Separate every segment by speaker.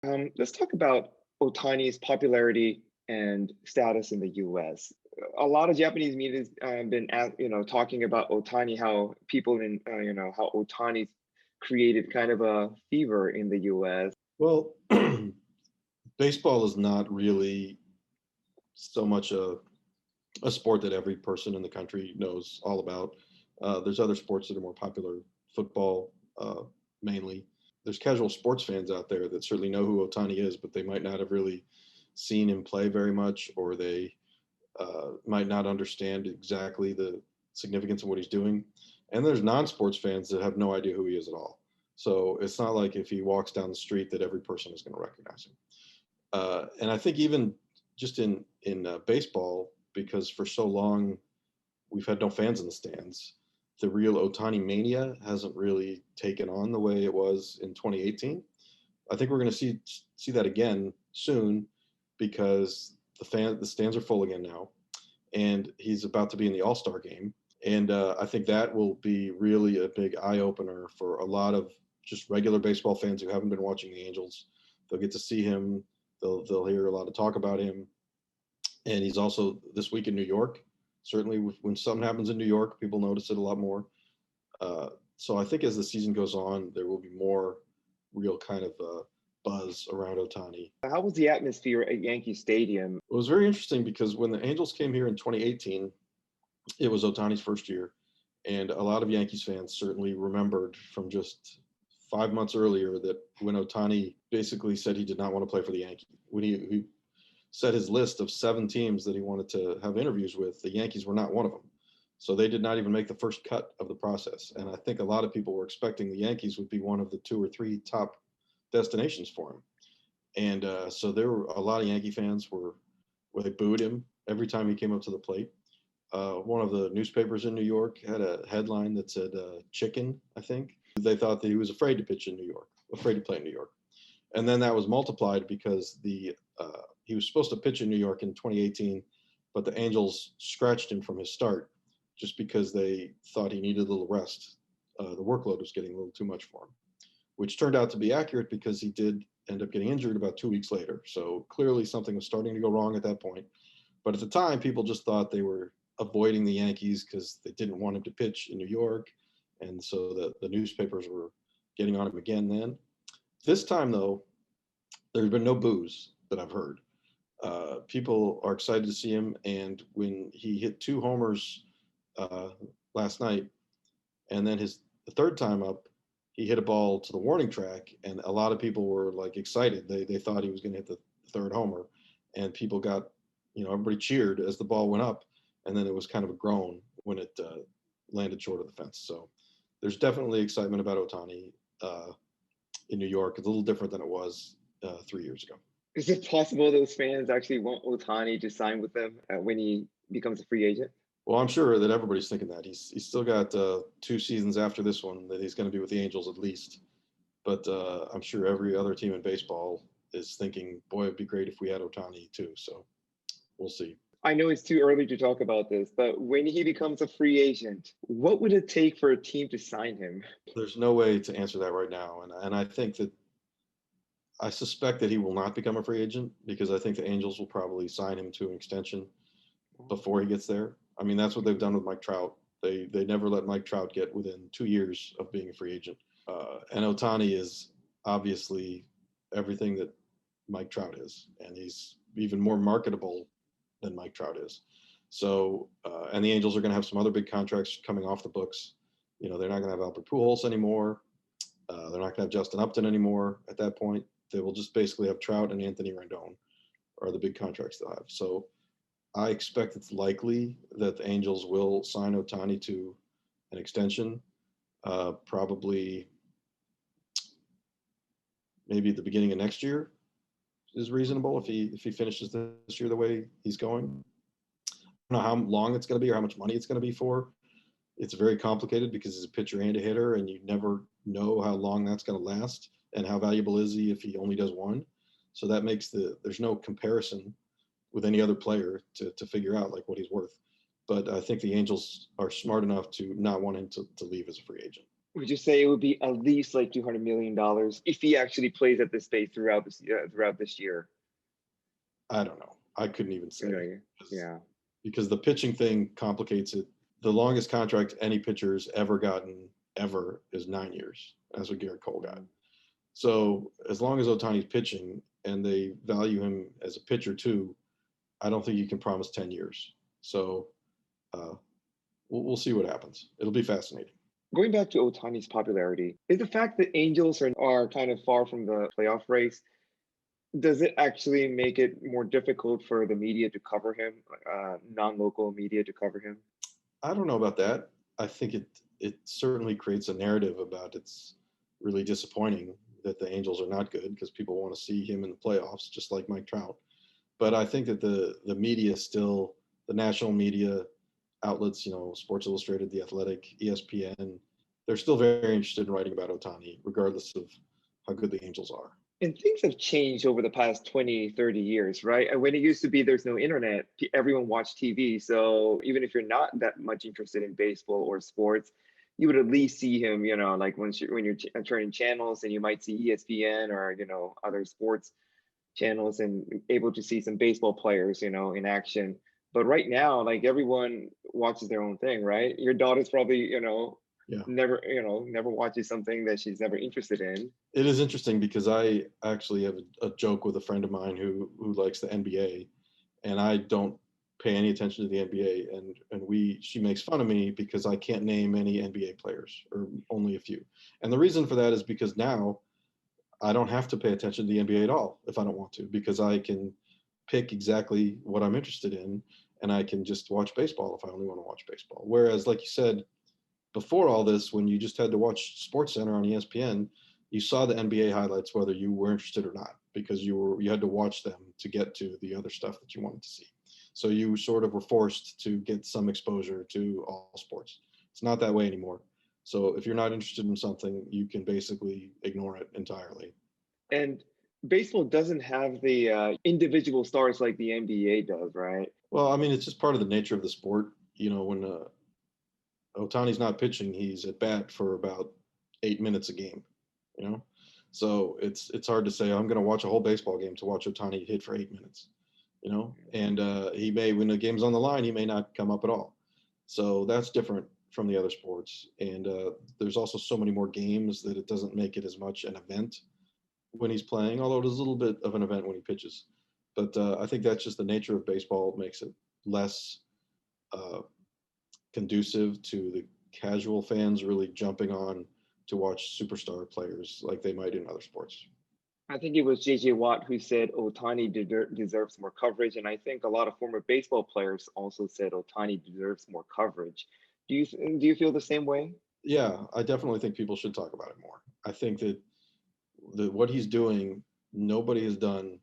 Speaker 1: Let's talk about Otani's popularity and status in the U.S. A lot of Japanese media have been, talking about Otani, how people how Otani's created kind of a fever in the U.S.
Speaker 2: Well, baseball is not really so much a sport that every person in the country knows all about. There's other sports that are more popular, football mainly. There's casual sports fans out there that certainly know who Otani is, but they might not have really seen him play very much, or they might not understand exactly the significance of what he's doing. And there's non-sports fans that have no idea who he is at all. So it's not like if he walks down the street that every person is going to recognize him. And I think even just in baseball, because for so long we've had no fans in the stands, the real Otani mania hasn't really taken on the way it was in 2018. I think we're going to see that again soon, because the stands are full again now, and he's about to be in the All-Star game. And I think that will be really a big eye-opener for a lot of just regular baseball fans who haven't been watching the Angels. They'll get to see him. They'll hear a lot of talk about him. And he's also this week in New York. Certainly when something happens in New York, people notice it a lot more. So I think as the season goes on, there will be more real kind of buzz around Otani.
Speaker 1: How was the atmosphere at Yankee Stadium?
Speaker 2: It was very interesting because when the Angels came here in 2018, it was Otani's first year. And a lot of Yankees fans certainly remembered from just 5 months earlier that when Otani basically said he did not want to play for the Yankees, when he set his list of 7 teams that he wanted to have interviews with, the Yankees were not one of them. So they did not even make the first cut of the process. And I think a lot of people were expecting the Yankees would be one of the 2 or 3 top destinations for him. And so there were a lot of Yankee fans where they booed him every time he came up to the plate. One of the newspapers in New York had a headline that said chicken, I think. They thought that he was afraid to pitch in New York, afraid to play in New York. And then that was multiplied because he was supposed to pitch in New York in 2018, but the Angels scratched him from his start just because they thought he needed a little rest. The workload was getting a little too much for him, which turned out to be accurate because he did end up getting injured about 2 weeks later. So clearly something was starting to go wrong at that point. But at the time, people just thought they were avoiding the Yankees because they didn't want him to pitch in New York. And so the newspapers were getting on him again then. This time, though, there's been no boos that I've heard. People are excited to see him. And when he hit 2 homers last night, and then the third time up, he hit a ball to the warning track, and a lot of people were like excited. They thought he was going to hit the 3rd homer, and people got, everybody cheered as the ball went up, and then it was kind of a groan when it landed short of the fence. So there's definitely excitement about Otani in New York. It's a little different than it was 3 years ago.
Speaker 1: Is it possible those fans actually want Otani to sign with them when he becomes a free agent?
Speaker 2: Well, I'm sure that everybody's thinking that. He's still got 2 seasons after this one that he's going to be with the Angels at least. But I'm sure every other team in baseball is thinking, boy, it'd be great if we had Otani too. So we'll see.
Speaker 1: I know it's too early to talk about this, but when he becomes a free agent, what would it take for a team to sign him?
Speaker 2: There's no way to answer that right now. And I think that I suspect that he will not become a free agent because I think the Angels will probably sign him to an extension before he gets there. I mean, that's what they've done with Mike Trout. They never let Mike Trout get within 2 years of being a free agent. And Otani is obviously everything that Mike Trout is, and he's even more marketable than Mike Trout is. So, and the Angels are going to have some other big contracts coming off the books. They're not going to have Albert Pujols anymore. They're not going to have Justin Upton anymore at that point. They will just basically have Trout and Anthony Rendon are the big contracts they'll have. So I expect it's likely that the Angels will sign Otani to an extension, probably maybe at the beginning of next year is reasonable if he finishes this year the way he's going. I don't know how long it's going to be or how much money it's going to be for. It's very complicated because he's a pitcher and a hitter, and you never know how long that's going to last and how valuable is he if he only does one. So that makes there's no comparison with any other player to figure out like what he's worth. But I think the Angels are smart enough to not want him to leave as a free agent.
Speaker 1: Would you say it would be at least like $200 million if he actually plays at this pace throughout this year?
Speaker 2: I don't know. I couldn't even say.
Speaker 1: Yeah.
Speaker 2: Because the pitching thing complicates it. The longest contract any pitcher's ever gotten ever is 9 years. That's what Garrett Cole got. So as long as Ohtani's pitching and they value him as a pitcher too, I don't think you can promise 10 years. So we'll see what happens. It'll be fascinating.
Speaker 1: Going back to Ohtani's popularity, is the fact that Angels are kind of far from the playoff race, does it actually make it more difficult for the media to cover him, non-local media to cover him?
Speaker 2: I don't know about that. I think it certainly creates a narrative about it's really disappointing that the Angels are not good because people want to see him in the playoffs, just like Mike Trout. But I think that the media still, the national media outlets, Sports Illustrated, The Athletic, ESPN, they're still very interested in writing about Ohtani, regardless of how good the Angels are.
Speaker 1: And things have changed over the past 20, 30 years, right? And when it used to be there's no internet, everyone watched TV. So even if you're not that much interested in baseball or sports, you would at least see him, like when you're turning channels, and you might see ESPN or, other sports channels and able to see some baseball players, in action. But right now, like, everyone watches their own thing, right? Your daughter's probably, never watches something that she's never interested in.
Speaker 2: It is interesting because I actually have a joke with a friend of mine who likes the NBA, and I don't pay any attention to the NBA, and she makes fun of me because I can't name any NBA players, or only a few. And the reason for that is because now I don't have to pay attention to the NBA at all if I don't want to, because I can pick exactly what I'm interested in, and I can just watch baseball if I only want to watch baseball. Whereas, like you said, before all this, when you just had to watch SportsCenter on ESPN, you saw the NBA highlights whether you were interested or not, because you had to watch them to get to the other stuff that you wanted to see. So you sort of were forced to get some exposure to all sports. It's not that way anymore. So if you're not interested in something, you can basically ignore it entirely.
Speaker 1: And baseball doesn't have the individual stars like the NBA does, right?
Speaker 2: Well, I mean, it's just part of the nature of the sport. When Ohtani's not pitching, he's at bat for about 8 minutes a game, So it's hard to say, I'm going to watch a whole baseball game to watch Ohtani hit for 8 minutes, and he may, when the game's on the line, he may not come up at all. So that's different from the other sports. And there's also so many more games that it doesn't make it as much an event when he's playing, although it is a little bit of an event when he pitches. But I think that's just the nature of baseball. It makes it less conducive to the casual fans really jumping on to watch superstar players like they might in other sports.
Speaker 1: I think it was J.J. Watt who said Ohtani deserves more coverage, and I think a lot of former baseball players also said Ohtani deserves more coverage. Do you feel the same way?
Speaker 2: Yeah, I definitely think people should talk about it more. I think that what he's doing, nobody has done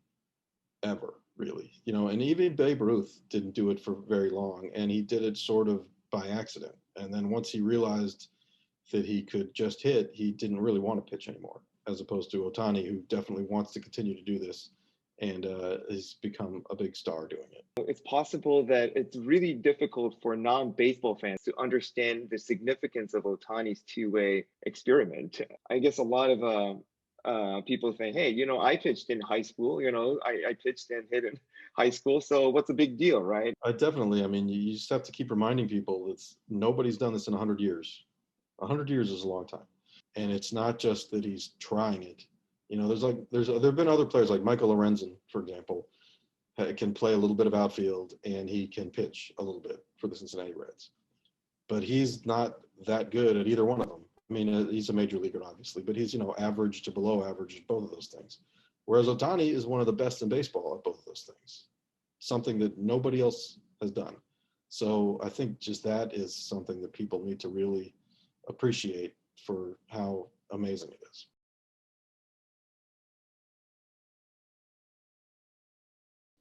Speaker 2: ever, really. And even Babe Ruth didn't do it for very long, and he did it sort of by accident. And then once he realized that he could just hit, he didn't really want to pitch anymore, as opposed to Ohtani, who definitely wants to continue to do this and has become a big star doing it.
Speaker 1: It's possible that it's really difficult for non-baseball fans to understand the significance of Ohtani's two-way experiment. I guess a lot of people think, hey, I pitched in high school, I pitched and hit in high school, so what's the big deal, right?
Speaker 2: Definitely. I mean, you just have to keep reminding people that nobody's done this in 100 years. 100 years is a long time. And it's not just that he's trying it. There've been other players like Michael Lorenzen, for example, can play a little bit of outfield and he can pitch a little bit for the Cincinnati Reds. But he's not that good at either one of them. I mean, he's a major leaguer, obviously, but he's, average to below average at both of those things. Whereas Ohtani is one of the best in baseball at both of those things, something that nobody else has done. So I think just that is something that people need to really appreciate for how amazing it is.